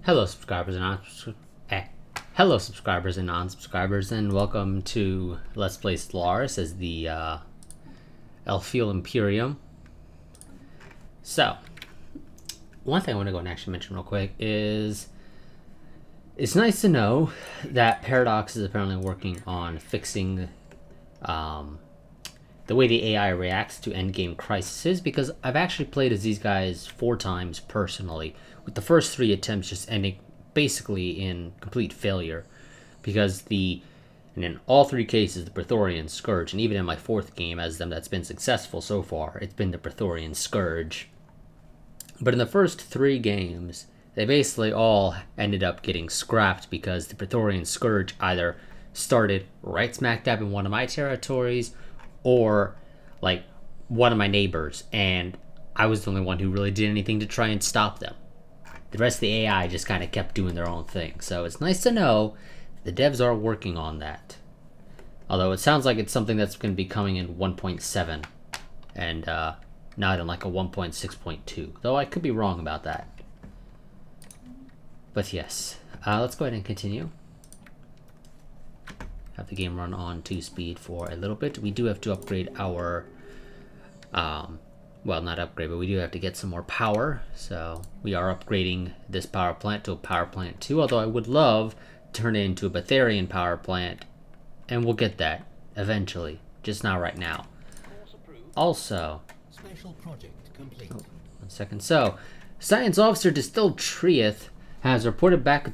Hello, subscribers and hello, subscribers and non-subscribers, and welcome to Let's Play Stellaris as the Elfiel Imperium. So, one thing I want to go and actually mention real quick is it's nice to know that Paradox is apparently working on fixing the way the AI reacts to endgame crises, because I've actually played as these guys 4 times personally, with the first 3 attempts just ending basically in complete failure, because in all 3 cases, the Praetorian Scourge, and even in my 4th game as them that's been successful so far, it's been the Praetorian Scourge. But in the first 3 games, they basically all ended up getting scrapped because the Praetorian Scourge either started right smack dab in one of my territories, or like one of my neighbors, and I was the only one who really did anything to try and stop them. The rest of the AI just kind of kept doing their own thing. So it's nice to know the devs are working on that. Although it sounds like it's something that's going to be coming in 1.7 and not in like a 1.6.2. Though I could be wrong about that. But yes, let's go ahead and continue. Have the game run on 2 speed for a little bit. We do have to upgrade our, well, not upgrade, but we do have to get some more power. So we are upgrading this power plant to a power plant 2, although I would love to turn it into a Betharian power plant, and we'll get that eventually, just not right now. Also, special project complete. Oh, 1 second. So, Science Officer Distilled Trieth has reported back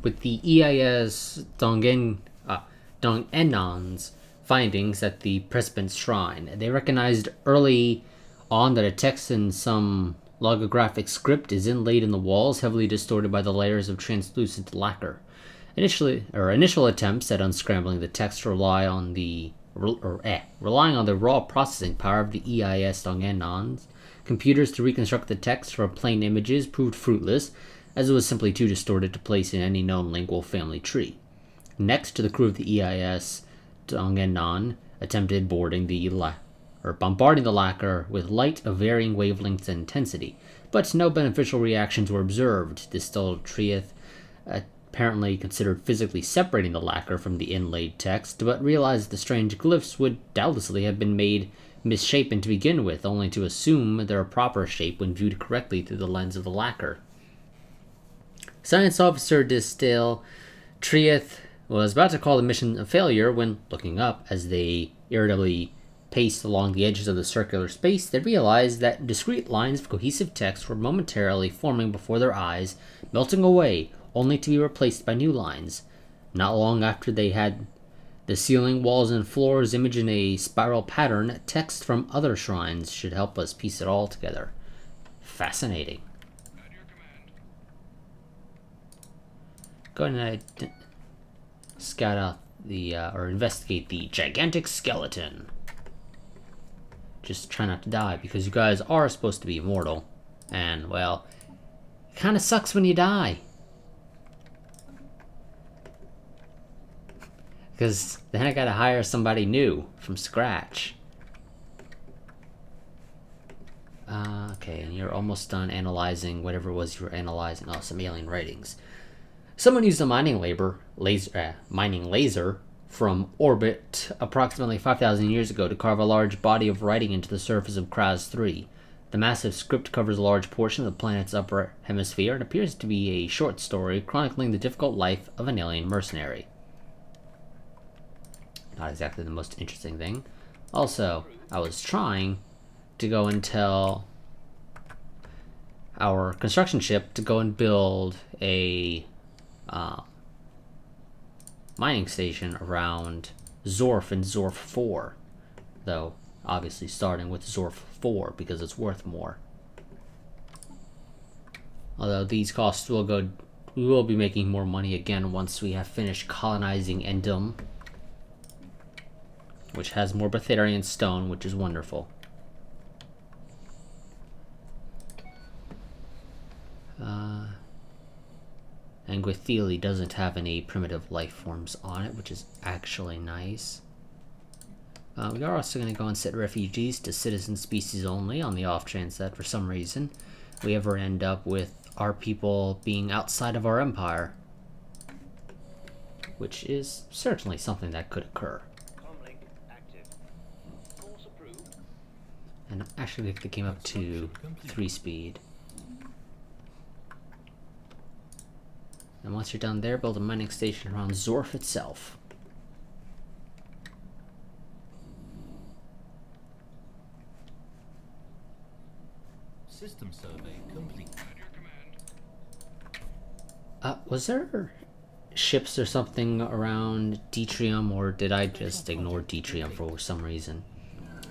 with the EIS Dongenon's findings at the Precipice Shrine. They recognized early on that a text in some logographic script is inlaid in the walls, heavily distorted by the layers of translucent lacquer. Initial attempts at unscrambling the text relying on the raw processing power of the EIS Dongenon's computers to reconstruct the text from plain images proved fruitless, as it was simply too distorted to place in any known lingual family tree. Next, the crew of the EIS Dongenon attempted bombarding the lacquer with light of varying wavelengths and intensity, but no beneficial reactions were observed. Distilled Trieth apparently considered physically separating the lacquer from the inlaid text, but realized the strange glyphs would doubtlessly have been made misshapen to begin with, only to assume their proper shape when viewed correctly through the lens of the lacquer. Science Officer Distilled Trieth was about to call the mission a failure when, looking up as they irritably paced along the edges of the circular space, they realized that discrete lines of cohesive text were momentarily forming before their eyes, melting away, only to be replaced by new lines. Not long after they had the ceiling, walls, and floors image in a spiral pattern, text from other shrines should help us piece it all together. Fascinating. Go ahead and scout out the, or investigate the gigantic skeleton. Just try not to die, because you guys are supposed to be immortal. And, well, it kind of sucks when you die. Because then I gotta hire somebody new from scratch. Okay, and you're almost done analyzing whatever it was you were analyzing. Oh, some alien writings. Someone used a mining laser from orbit approximately 5,000 years ago to carve a large body of writing into the surface of Kraz 3. The massive script covers a large portion of the planet's upper hemisphere and appears to be a short story chronicling the difficult life of an alien mercenary. Not exactly the most interesting thing. Also, I was trying to go and tell our construction ship to go and build a mining station around Zorf and Zorf 4, though obviously starting with Zorf 4 because it's worth more. Although these costs will go, we will be making more money again once we have finished colonizing Endum, which has more Betharian stone, which is wonderful. Anguithili doesn't have any primitive life forms on it, which is actually nice. We are also going to go and set refugees to citizen species only, on the off chance that for some reason we ever end up with our people being outside of our empire, which is certainly something that could occur. And actually, if they came up to 3 speed. And once you're done there, build a mining station around Zorf itself. System survey complete. Was there ships or something around Detrium, or did I just ignore Detrium for some reason?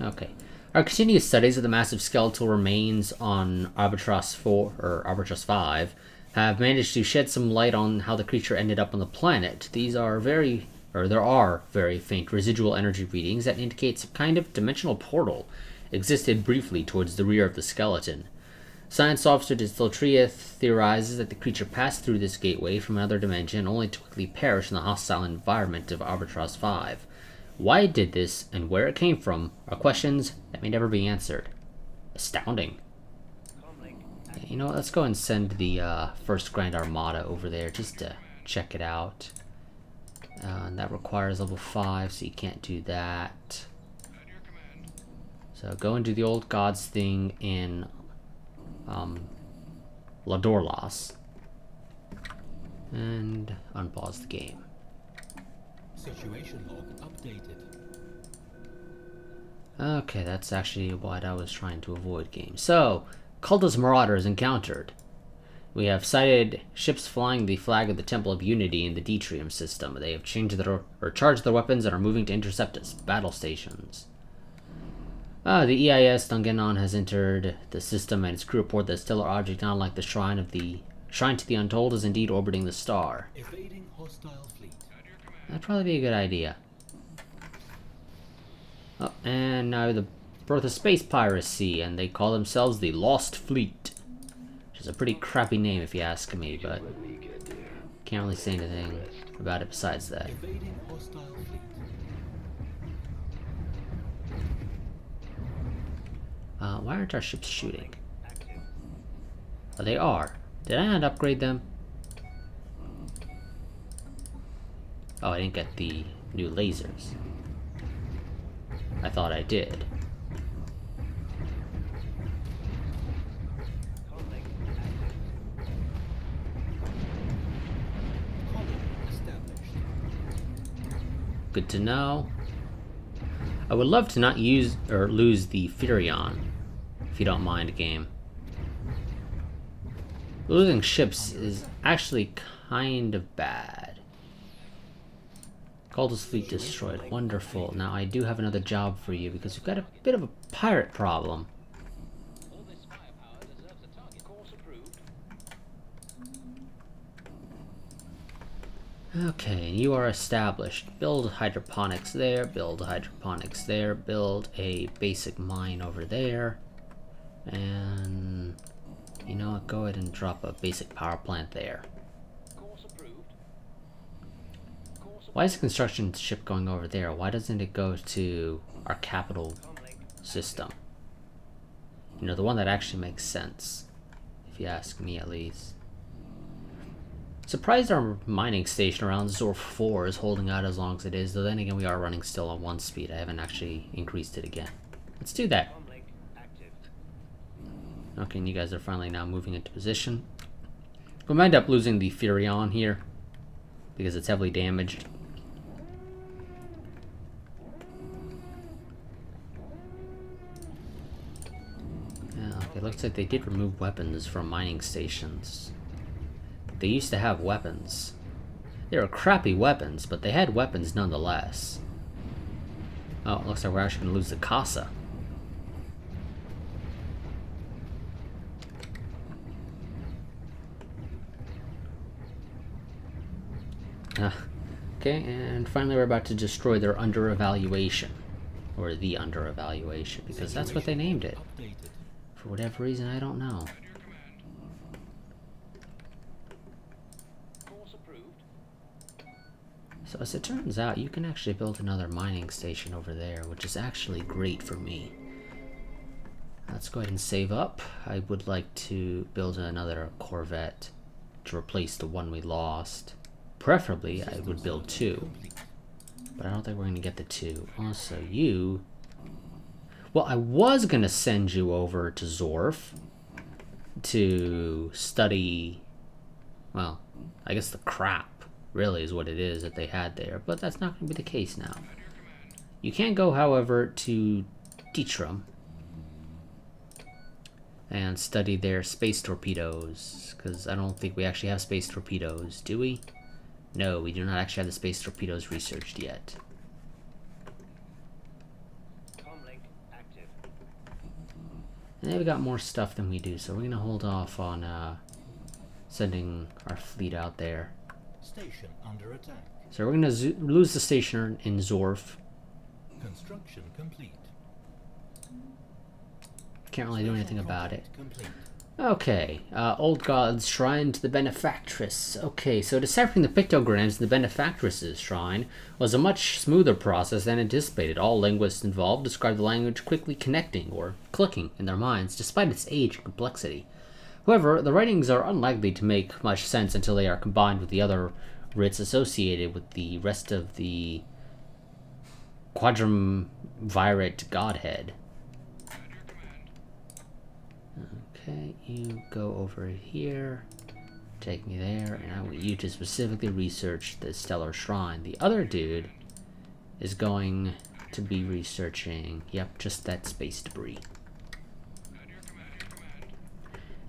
Okay. Our continuous studies of the massive skeletal remains on Arbitros 4 or Arbitros 5 have managed to shed some light on how the creature ended up on the planet. There are very faint residual energy readings that indicate some kind of dimensional portal existed briefly towards the rear of the skeleton. Science officer Distotria theorizes that the creature passed through this gateway from another dimension only to quickly perish in the hostile environment of Arbitros 5. Why it did this and where it came from are questions that may never be answered. Astounding. You know what, let's go and send the first Grand Armada over there just to check it out. And that requires level 5, so you can't do that. So go and do the old gods thing in Ladorlas. And unpause the game. Situation log updated. Okay, that's actually what I was trying to avoid, game. So, cultist marauders encountered. We have sighted ships flying the flag of the Temple of Unity in the Detrium system. They have charged their weapons and are moving to intercept its battle stations. The EIS Dunganon has entered the system, and its crew report that a stellar object not unlike the Shrine to the Untold is indeed orbiting the star. Evading hostile fleet. That'd probably be a good idea. Oh, and now the birth of space piracy, and they call themselves the Lost Fleet. Which is a pretty crappy name if you ask me, but can't really say anything about it besides that. Evading hostile fleet. Why aren't our ships shooting? Oh, they are. Did I not upgrade them? Oh, I didn't get the new lasers. I thought I did. Good to know. I would love to not use or lose the Furion, if you don't mind, game. Losing ships is actually kind of bad. Cultist fleet destroyed. Wonderful. Now I do have another job for you because we've got a bit of a pirate problem. Okay, you are established. Build hydroponics there, build hydroponics there, build a basic mine over there. And you know what, go ahead and drop a basic power plant there. Why is the construction ship going over there? Why doesn't it go to our capital system? You know, the one that actually makes sense, if you ask me at least. Surprised our mining station around Zorf 4 is holding out as long as it is, though then again we are running still on 1 speed. I haven't actually increased it again. Let's do that. Okay, and you guys are finally now moving into position. We might end up losing the Furion here, because it's heavily damaged. Yeah, okay, looks like they did remove weapons from mining stations. They used to have weapons. They were crappy weapons, but they had weapons nonetheless. Oh, it looks like we're actually going to lose the Casa. Okay, and finally we're about to destroy their under-evaluation. Or the under-evaluation, because that's what they named it. For whatever reason, I don't know. So as it turns out, you can actually build another mining station over there, which is actually great for me. Let's go ahead and save up. I would like to build another Corvette to replace the one we lost. Preferably, I would build two. But I don't think we're going to get the two. Also, you... Well, I was going to send you over to Zorf to study... Well, I guess the crap really is what it is that they had there. But that's not going to be the case now. You can go, however, to Deetram and study their space torpedoes, because I don't think we actually have space torpedoes, do we? No, we do not actually have the space torpedoes researched yet. Comlink active. And we got more stuff than we do, so we're going to hold off on sending our fleet out there. Station under attack. So we're going to lose the station in Zorf. Construction complete. Can't really do anything about it. Complete. Okay, Old God's Shrine to the Benefactress. Okay, so deciphering the pictograms in the Benefactress's shrine was a much smoother process than anticipated. All linguists involved described the language quickly connecting or clicking in their minds, despite its age and complexity. However, the writings are unlikely to make much sense until they are combined with the other writs associated with the rest of the Quadriumvirate Godhead. Okay, you go over here, take me there, and I want you to specifically research the Stellar Shrine. The other dude is going to be researching, yep, just that space debris.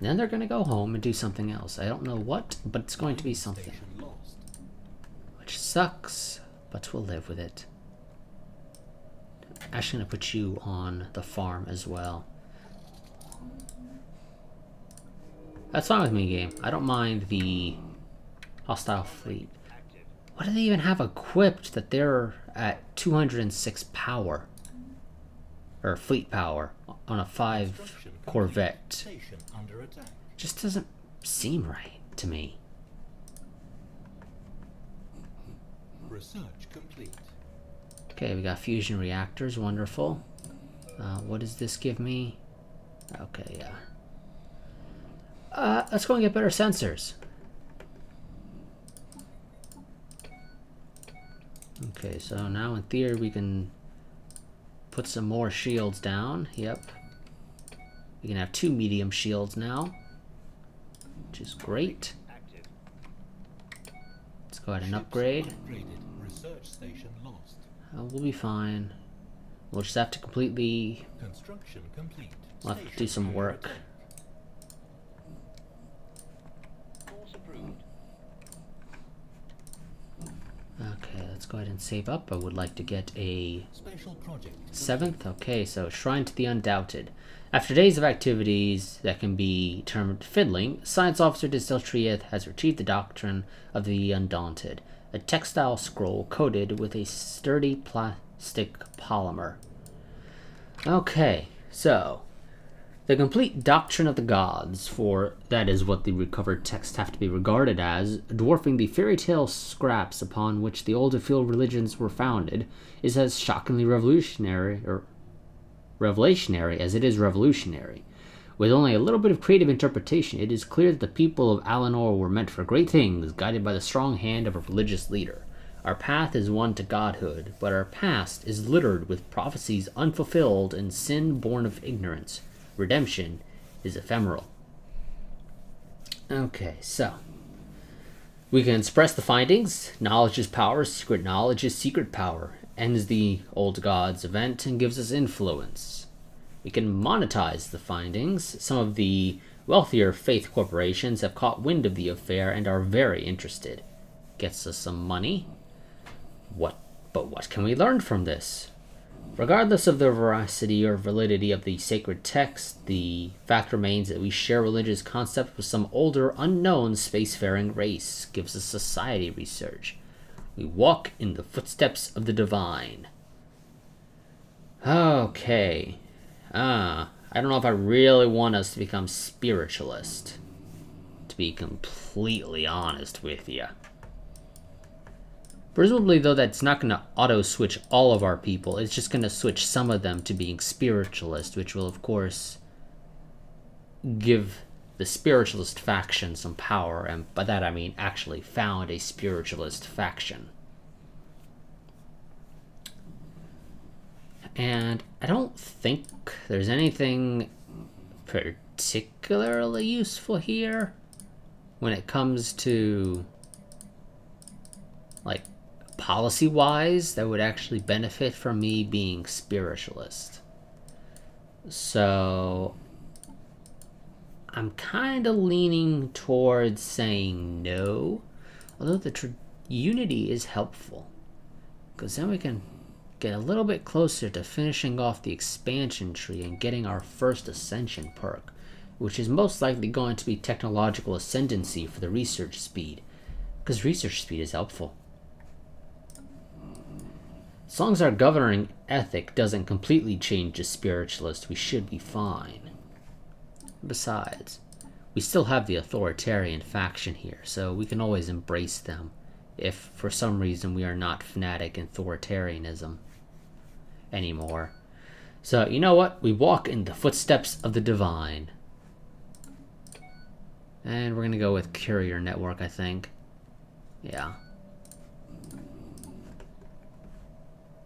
And then they're going to go home and do something else. I don't know what, but it's going to be something. Station lost. Which sucks, but we'll live with it. I'm actually going to put you on the farm as well. That's fine with me, game. I don't mind the hostile fleet. What do they even have equipped that they're at 206 power? Or fleet power on a 5 Corvette. Station under attack. Just doesn't seem right to me. Research complete. Okay, we got fusion reactors, wonderful. What does this give me? Okay, yeah. Let's go and get better sensors. Okay, so now in theory we can put some more shields down. Yep. We can have 2 medium shields now, which is great. Let's go ahead and upgrade. Upgraded. Research station lost. We'll be fine. We'll just have to completely... Construction complete. We'll have to do some work. Okay, let's go ahead and save up. I would like to get a Special project. 7th. Okay, so Shrine to the Undoubted. After days of activities that can be termed fiddling, Science Officer Disteltrieth has retrieved the doctrine of the Undaunted, a textile scroll coated with a sturdy plastic polymer. Okay, so the complete doctrine of the gods, for that is what the recovered texts have to be regarded as, dwarfing the fairy tale scraps upon which the old Elfiel religions were founded, is as shockingly revolutionary as it is revolutionary. With only a little bit of creative interpretation, it is clear that the people of Alinor were meant for great things, guided by the strong hand of a religious leader. Our path is one to godhood, but our past is littered with prophecies unfulfilled and sin born of ignorance. Redemption is ephemeral. Okay, so we can express the findings. Knowledge is power, secret knowledge is secret power. Ends the old gods event and gives us influence. We can monetize the findings. Some of the wealthier faith corporations have caught wind of the affair and are very interested. Gets us some money. But what can we learn from this? Regardless of the veracity or validity of the sacred text, the fact remains that we share religious concepts with some older, unknown spacefaring race. Gives us society research. We walk in the footsteps of the divine. Okay. I don't know if I really want us to become spiritualist, to be completely honest with you. Presumably, though, that's not going to auto-switch all of our people. It's just going to switch some of them to being spiritualist, which will, of course, give the spiritualist faction some power, and by that I mean actually found a spiritualist faction. And I don't think there's anything particularly useful here when it comes to, like, policy-wise that would actually benefit from me being spiritualist. So I'm kind of leaning towards saying no, although the unity is helpful, because then we can get a little bit closer to finishing off the expansion tree and getting our first ascension perk, which is most likely going to be technological ascendancy for the research speed, because research speed is helpful. As long as our governing ethic doesn't completely change to spiritualist, we should be fine. Besides, we still have the authoritarian faction here, so we can always embrace them if for some reason we are not fanatic in authoritarianism anymore. So, you know what? We walk in the footsteps of the divine. And we're gonna go with courier network, I think. Yeah.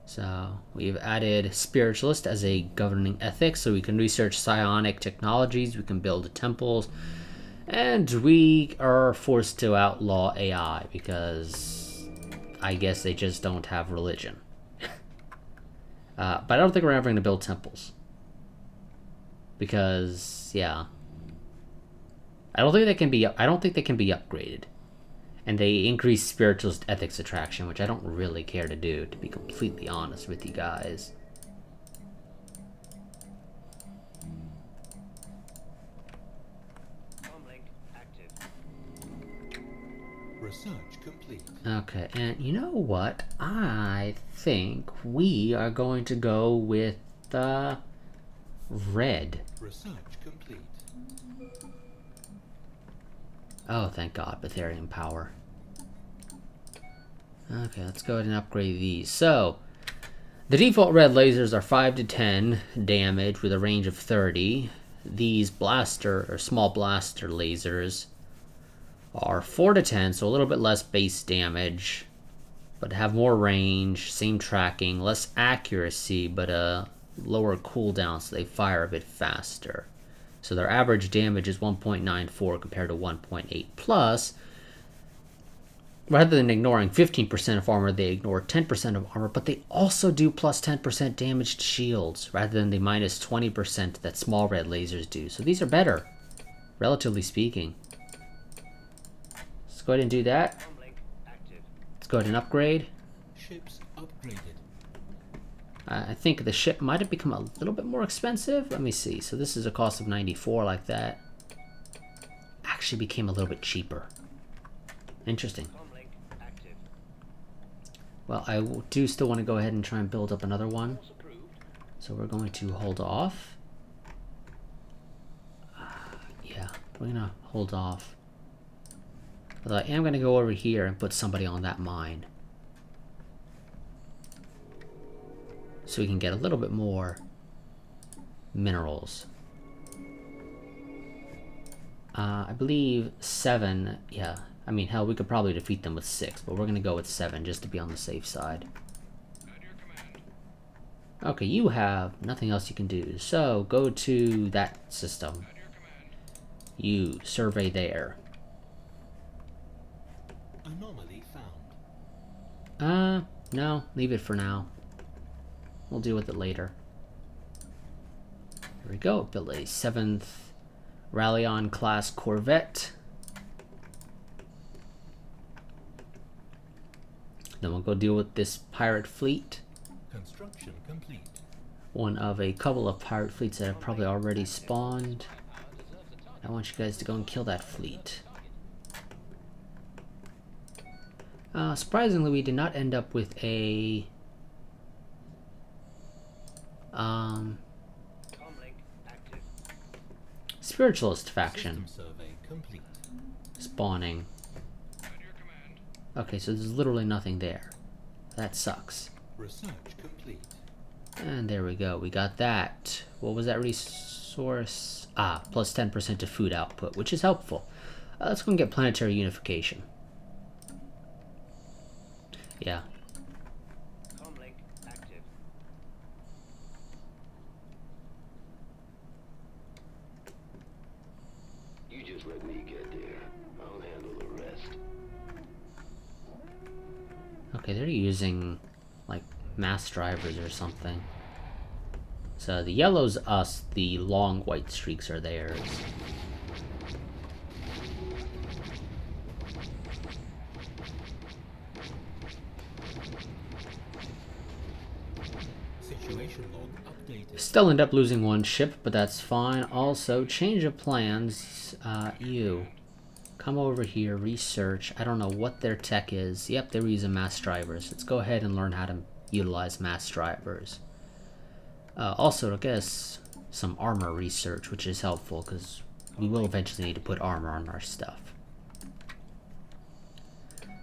So, we've added spiritualist as a governing ethic, so we can research psionic technologies, we can build temples, and we are forced to outlaw AI because I guess they just don't have religion. But I don't think we're ever going to build temples. Because, yeah. I don't think they can be upgraded. And they increase spiritualist ethics attraction, which I don't really care to do, to be completely honest with you guys. Comlink active. Research complete. Okay, and you know what? I think we are going to go with red. Research complete. Oh, thank God, Ethereum power. Okay, let's go ahead and upgrade these. So, the default red lasers are 5 to 10 damage with a range of 30. These blaster, or small blaster lasers, are 4 to 10, so a little bit less base damage, but have more range, same tracking, less accuracy, but a lower cooldown, so they fire a bit faster. So their average damage is 1.94 compared to 1.8 plus. Rather than ignoring 15% of armor, they ignore 10% of armor, but they also do plus 10% damage to shields, rather than the minus 20% that small red lasers do. So these are better, relatively speaking. Let's go ahead and do that. Let's go ahead and upgrade. Ships upgraded. I think the ship might have become a little bit more expensive. Let me see. So this is a cost of 94 like that. Actually became a little bit cheaper. Interesting. Well, I do still want to go ahead and try and build up another one. So we're going to hold off. Yeah, we're going to hold off. But I am going to go over here and put somebody on that mine. So we can get a little bit more minerals. I believe 7, yeah. I mean, hell, we could probably defeat them with 6, but we're going to go with 7 just to be on the safe side. Okay, you have nothing else you can do. So, go to that system. You survey there. Anomaly found. No, leave it for now. We'll deal with it later. Here we go. Build a 7th Rallion class corvette. Then we'll go deal with this pirate fleet. Construction complete. One of a couple of pirate fleets that have probably already spawned. I want you guys to go and kill that fleet. Surprisingly, we did not end up with a spiritualist faction spawning. Okay, so there's literally nothing there. That sucks. Research complete. And there we go. We got that. What was that resource? plus 10% to food output, which is helpful. Let's go and get planetary unification. Yeah. Comlink active. You just let me get there. I'll handle the rest. Okay, they're using like mass drivers or something. So the yellow's us, the long white streaks are theirs. Situation log updated. Still end up losing one ship, but that's fine. Also, change of plans. You come over here, research. I don't know what their tech is. Yep, they were using mass drivers. Let's go ahead and learn how to utilize mass drivers. Also, I guess some armor research, which is helpful because we will eventually need to put armor on our stuff.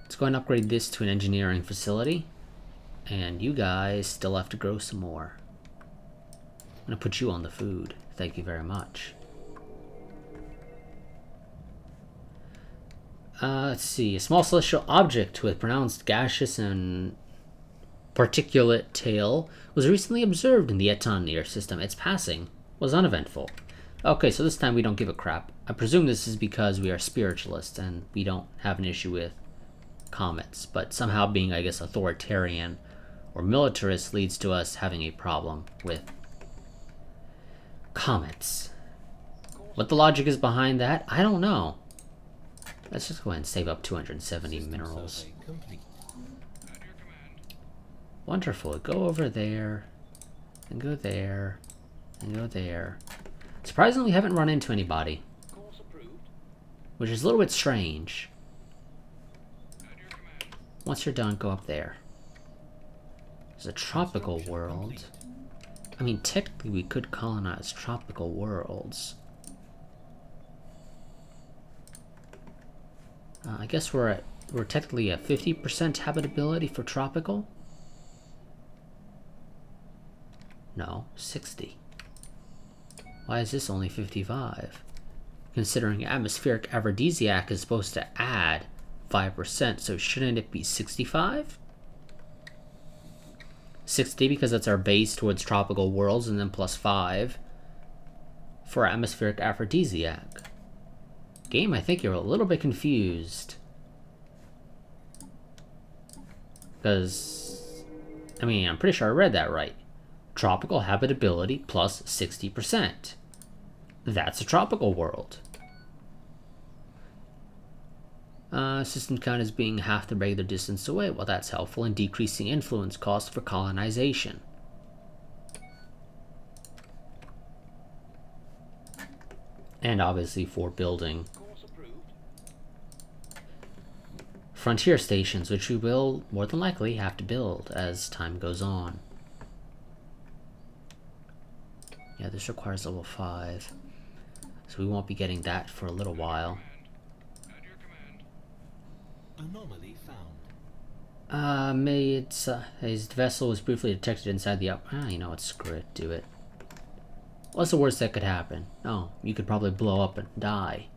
Let's go and upgrade this to an engineering facility. And you guys still have to grow some more. I'm gonna put you on the food. Thank you very much. Let's see. A small celestial object with pronounced gaseous and particulate tail was recently observed in the Eton near system. Its passing was uneventful. Okay, so this time we don't give a crap. I presume this is because we are spiritualists and we don't have an issue with comets, but somehow being, I guess, authoritarian or militarist leads to us having a problem with comets. What the logic is behind that, I don't know. Let's just go ahead and save up 270 minerals. Survey complete. Wonderful. Go over there, and go there, and go there. Surprisingly, we haven't run into anybody, Course approved. which is a little bit strange. Once you're done, go up there. There's a tropical world. I mean, technically we could colonize tropical worlds. I guess we're technically at 50% habitability for tropical. No, 60. Why is this only 55? Considering atmospheric aphrodisiac is supposed to add 5%, so shouldn't it be 65? 60 because that's our base towards tropical worlds, and then plus 5 for atmospheric aphrodisiac. Game, I think you're a little bit confused. Because, I mean, I'm pretty sure I read that right. Tropical habitability plus 60%. That's a tropical world. System count is being half the regular distance away. Well, that's helpful in decreasing influence costs for colonization. And obviously for building Course approved. frontier stations, which we will more than likely have to build as time goes on. Yeah, this requires level 5. So we won't be getting that for a little while. Anomaly found. His vessel was briefly detected inside the you know what, screw it, do it. What's the worst that could happen? Oh, you could probably blow up and die.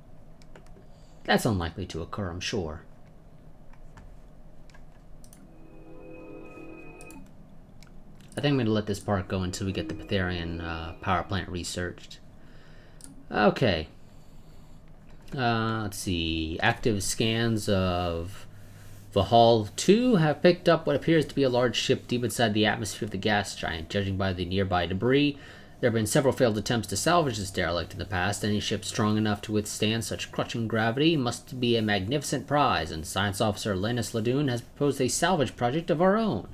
That's unlikely to occur, I'm sure. I think I'm gonna let this part go until we get the Ptharian power plant researched. Okay. Let's see. Active scans of Vahal 2 have picked up what appears to be a large ship deep inside the atmosphere of the gas giant. Judging by the nearby debris, there have been several failed attempts to salvage this derelict in the past. Any ship strong enough to withstand such crushing gravity must be a magnificent prize, and Science Officer Lennis Ladoon has proposed a salvage project of our own.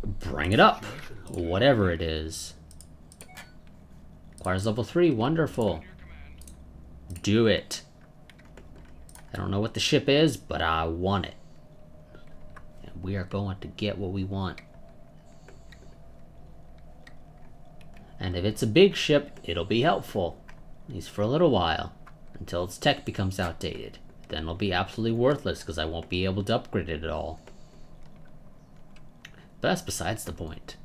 Bring it up, whatever it is. Requires level 3, wonderful. Do it. I don't know what the ship is, but I want it. And we are going to get what we want. And if it's a big ship, it'll be helpful. At least for a little while. Until its tech becomes outdated. Then it'll be absolutely worthless because I won't be able to upgrade it at all. But that's besides the point.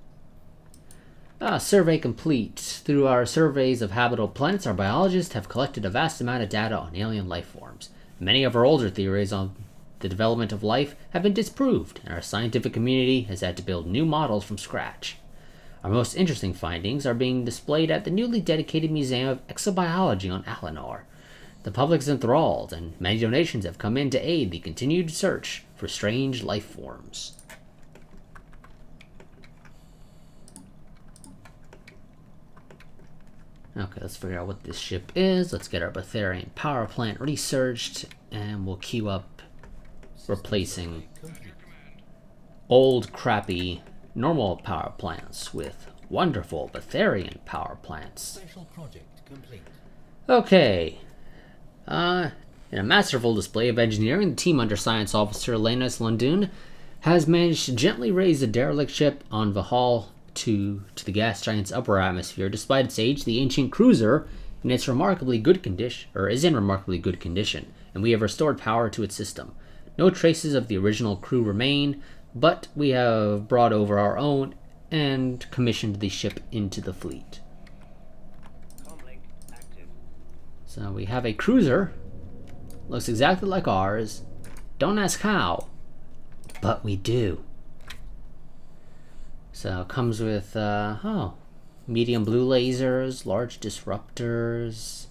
Survey complete. Through our surveys of habitable planets, our biologists have collected a vast amount of data on alien life forms. Many of our older theories on the development of life have been disproved, and our scientific community has had to build new models from scratch. Our most interesting findings are being displayed at the newly dedicated Museum of Exobiology on Alinor. The public is enthralled, and many donations have come in to aid the continued search for strange life forms. Okay, let's figure out what this ship is. Let's get our Betharian power plant researched, and we'll queue up replacing old, crappy, normal power plants with wonderful Betharian power plants. Special project complete. Okay. In a masterful display of engineering, the team under Science Officer Lenas Lundun has managed to gently raise the derelict ship on Vahal to the gas giant's upper atmosphere. Despite its age, the ancient cruiser is in remarkably good condition, and we have restored power to its system. No traces of the original crew remain, but we have brought over our own and commissioned the ship into the fleet. Comlink active. So we have a cruiser. Looks exactly like ours. Don't ask how, but we do. So it comes with, medium blue lasers, large disruptors,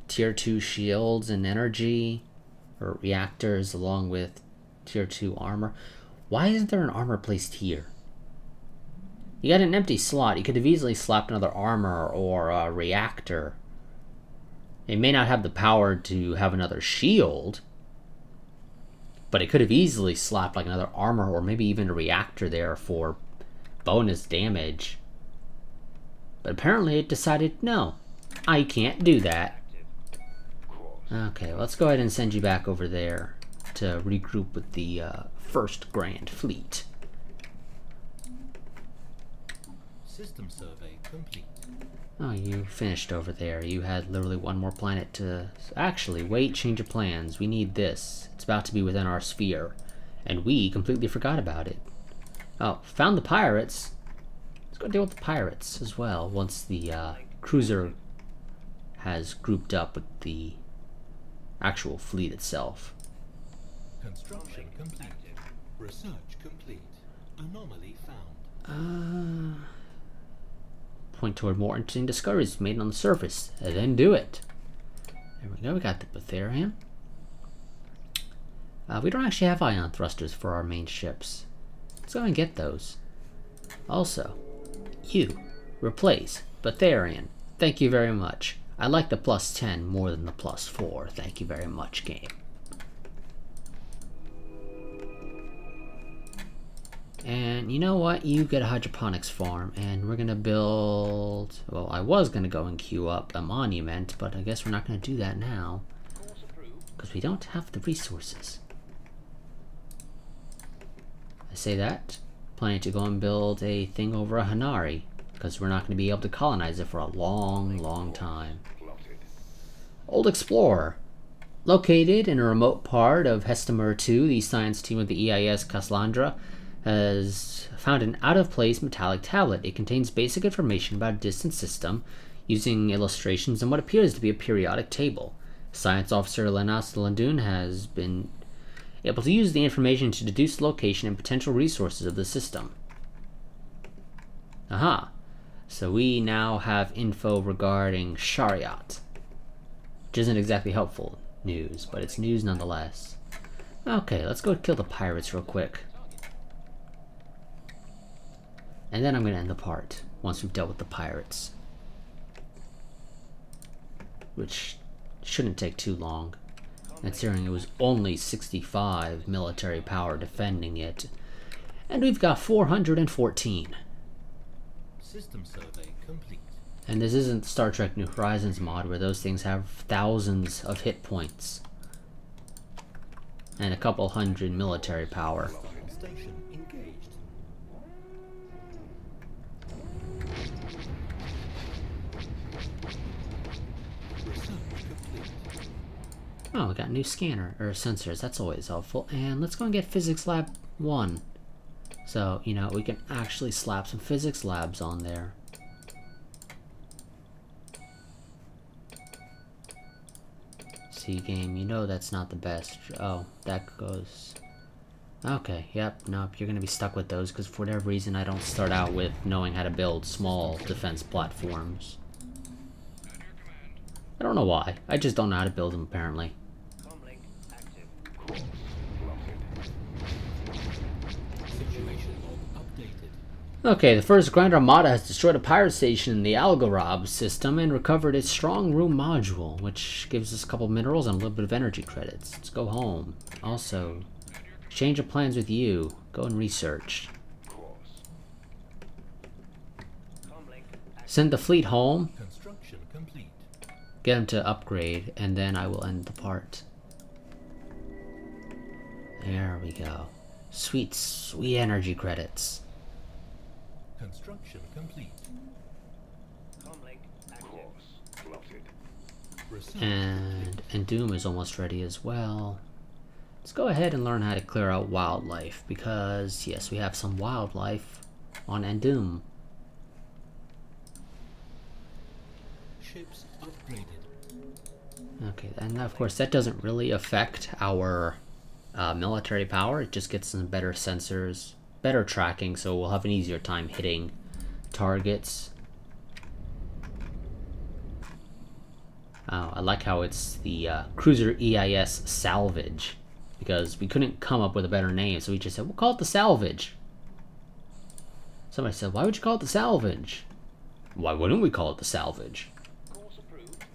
tier 2 shields and energy, or reactors, along with tier 2 armor. Why isn't there an armor placed here? You got an empty slot. You could have easily slapped another armor or a reactor. It may not have the power to have another shield, but it could have easily slapped like another armor or maybe even a reactor there for bonus damage. But apparently it decided, no, I can't do that. Okay, let's go ahead and send you back over there to regroup with the First Grand Fleet. System survey complete. Oh, you finished over there. You had literally one more planet to... Actually, wait, change of plans. We need this. It's about to be within our sphere. And we completely forgot about it. Oh, found the pirates. Let's go deal with the pirates as well, once the cruiser has grouped up with the actual fleet itself. Construction complete. Research complete. Anomaly found. Point toward more interesting discoveries made on the surface, and then do it. There we go, we got the Betharian. We don't actually have ion thrusters for our main ships. Let's go and get those. Also, you, replace Betharian. Thank you very much. I like the +10 more than the +4. Thank you very much, game. And you know what? You get a hydroponics farm, and we're gonna build... Well, I was gonna go and queue up a monument, but I guess we're not gonna do that now. Because we don't have the resources. I say that, planning to go and build a thing over a Hanari, because we're not gonna be able to colonize it for a long, long time. Old Explorer. Located in a remote part of Hestamur 2, the science team of the EIS Caslandra has found an out-of-place metallic tablet. It contains basic information about a distant system using illustrations and what appears to be a periodic table. Science Officer Lenas Landun has been able to use the information to deduce the location and potential resources of the system. Aha! So we now have info regarding Shariat, which isn't exactly helpful news, but it's news nonetheless. Okay, let's go kill the pirates real quick. And then I'm going to end the part once we've dealt with the pirates. Which shouldn't take too long, considering it was only 65 military power defending it. And we've got 414. System survey complete. And this isn't Star Trek New Horizons mod where those things have thousands of hit points. And a couple hundred military power. Station engaged. Oh, we got new scanner, or sensors, that's always helpful. And let's go and get Physics Lab 1. So, you know, we can actually slap some physics labs on there. See, game, you know that's not the best. Oh, that goes... Okay, yep, nope, you're gonna be stuck with those, because for whatever reason I don't start out with knowing how to build small defense platforms. I don't know why. I just don't know how to build them, apparently. Comlink active. Situation log updated. Okay, the first Grand Armada has destroyed a pirate station in the Algorab system and recovered its strong room module, which gives us a couple minerals and a little bit of energy credits. Let's go home. Also, change of plans with you. Go and research. Comlink active. Send the fleet home. Construction complete. Get them to upgrade, and then I will end the part. There we go. Sweet, sweet energy credits. Construction complete. Comlink active. Research And Doom is almost ready as well. Let's go ahead and learn how to clear out wildlife, because yes, we have some wildlife on Endoom. ships upgraded. Okay, and of course that doesn't really affect our military power. It just gets some better sensors, better tracking, so we'll have an easier time hitting targets. Oh, I like how it's the Cruiser EIS Salvage, because we couldn't come up with a better name, so we just said, we'll call it the Salvage. Somebody said, why would you call it the Salvage? Why wouldn't we call it the Salvage? Course approved.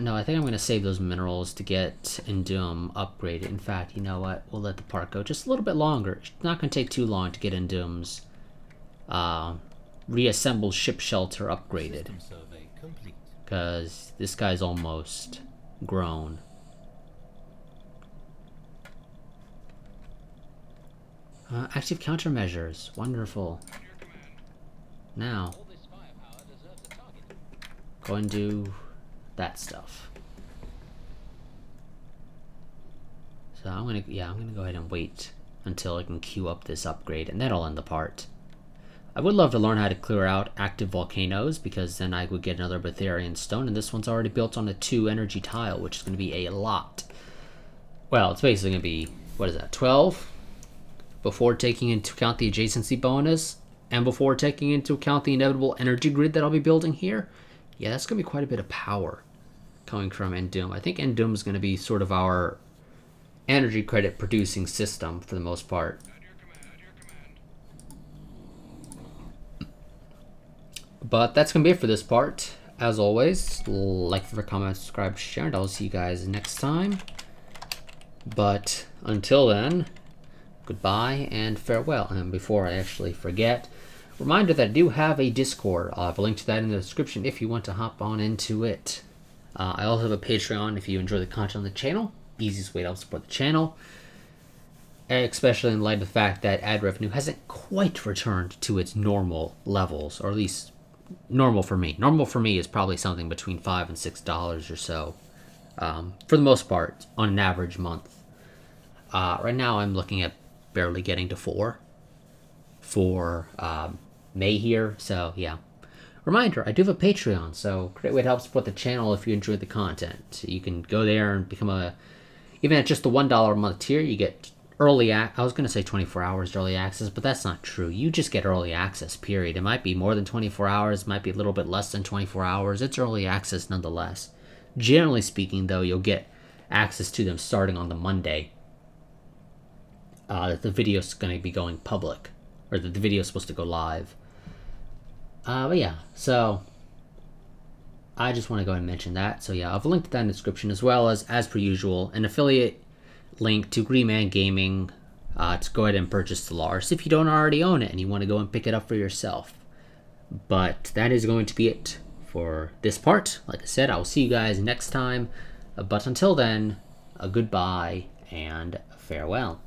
No, I think I'm going to save those minerals to get Endoom upgraded. In fact, you know what? We'll let the part go just a little bit longer. It's not going to take too long to get Endoom's reassembled ship shelter upgraded. System survey complete. Because this guy's almost grown. Active countermeasures. Wonderful. Now, go and do that stuff. So I'm gonna go ahead and wait until I can queue up this upgrade, and that'll end the part. I would love to learn how to clear out active volcanoes, because then I would get another Betharian stone, and this one's already built on a 2 energy tile, which is going to be a lot. Well, it's basically going to be, what is that, 12? Before taking into account the adjacency bonus, and before taking into account the inevitable energy grid that I'll be building here. Yeah, that's going to be quite a bit of power coming from Endoom. I think Endoom is going to be sort of our energy credit producing system for the most part. But that's going to be it for this part. As always, like, favorite, comment, subscribe, share, and I'll see you guys next time. But until then, goodbye and farewell. And before I actually forget, reminder that I do have a Discord. I'll have a link to that in the description if you want to hop on into it. I also have a Patreon if you enjoy the content on the channel. Easiest way to help support the channel. Especially in light of the fact that ad revenue hasn't quite returned to its normal levels, or at least normal for me. Normal for me is probably something between $5 and $6 or so, for the most part, on an average month. Right now I'm looking at barely getting to 4 for May here, so yeah. Reminder, I do have a Patreon, so great way to help support the channel if you enjoy the content. You can go there and become even at just the $1 a month tier, you get early I was going to say 24 hours early access, but that's not true. You just get early access, period. It might be more than 24 hours, might be a little bit less than 24 hours. It's early access nonetheless. Generally speaking, though, you'll get access to them starting on the Monday that the video is going to be going public, or that the video is supposed to go live. But yeah, so I just want to go ahead and mention that. So yeah, I've linked that in the description, as well as per usual, an affiliate link to Greenman Gaming to go ahead and purchase Stellaris if you don't already own it and you want to go and pick it up for yourself. But that is going to be it for this part. Like I said, I will see you guys next time. But until then, a goodbye and farewell.